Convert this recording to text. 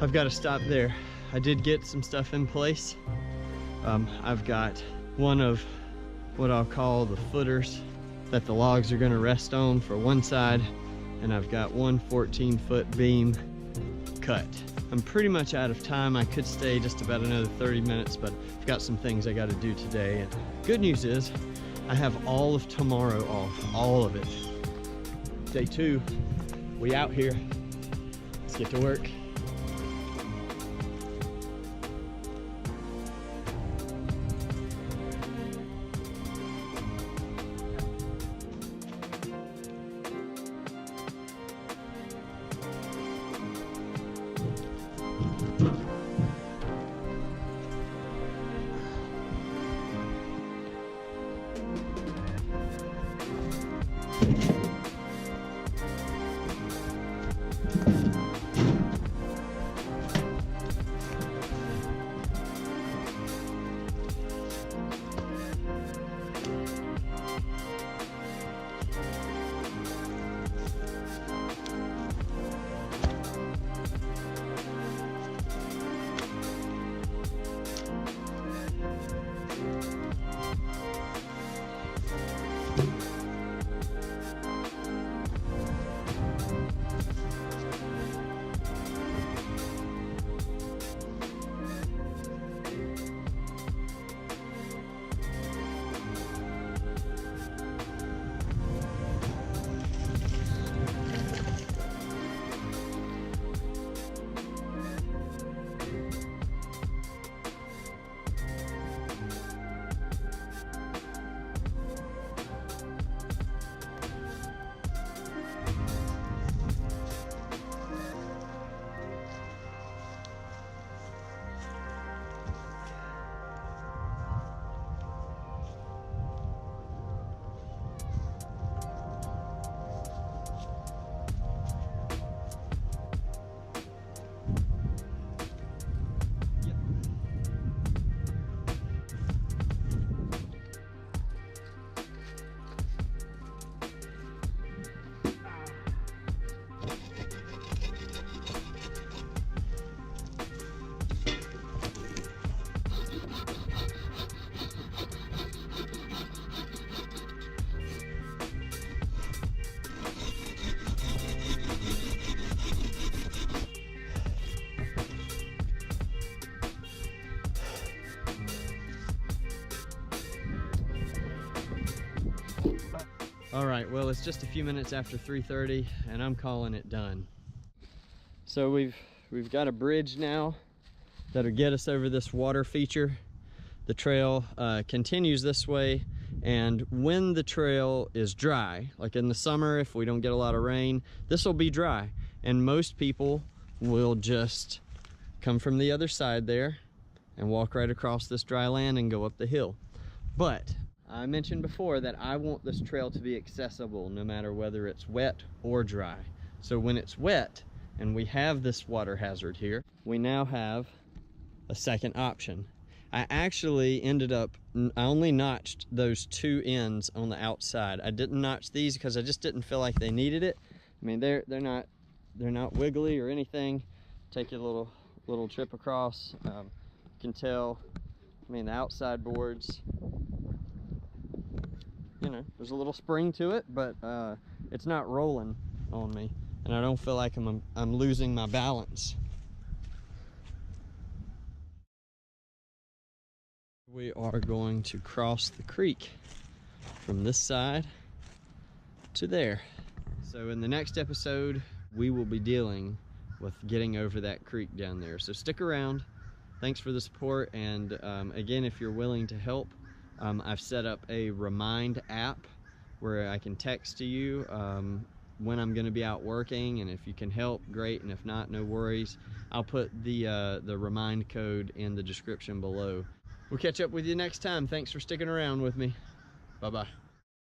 I've got to stop there. I did get some stuff in place. I've got one of what I'll call the footers that the logs are going to rest on for one side, and I've got one 14-foot beam cut. I'm pretty much out of time. I could stay just about another 30 minutes, but I've got some things I got to do today. And good news is I have all of tomorrow off, all of it. Day 2, we out here. Let's get to work. All right, well, it's just a few minutes after 3:30 and I'm calling it done. So we've got a bridge now that'll get us over this water feature. The trail continues this way, and when the trail is dry, like in the summer, if we don't get a lot of rain, this will be dry, and most people will just come from the other side there and walk right across this dry land and go up the hill. But I mentioned before that I want this trail to be accessible no matter whether it's wet or dry. So when it's wet and we have this water hazard here, we now have a second option. I actually ended up, I only notched those 2 ends on the outside. I didn't notch these because I just didn't feel like they needed it. I mean, they're not wiggly or anything. Take a little trip across. You can tell, I mean, the outside boards, you know, there's a little spring to it, but it's not rolling on me, and I don't feel like I'm losing my balance. We are going to cross the creek from this side to there. So in the next episode, we will be dealing with getting over that creek down there. So stick around. Thanks for the support, and again, if you're willing to help, I've set up a Remind app where I can text to you when I'm going to be out working, and if you can help, great, and if not, no worries. I'll put the Remind code in the description below. We'll catch up with you next time. Thanks for sticking around with me. Bye-bye.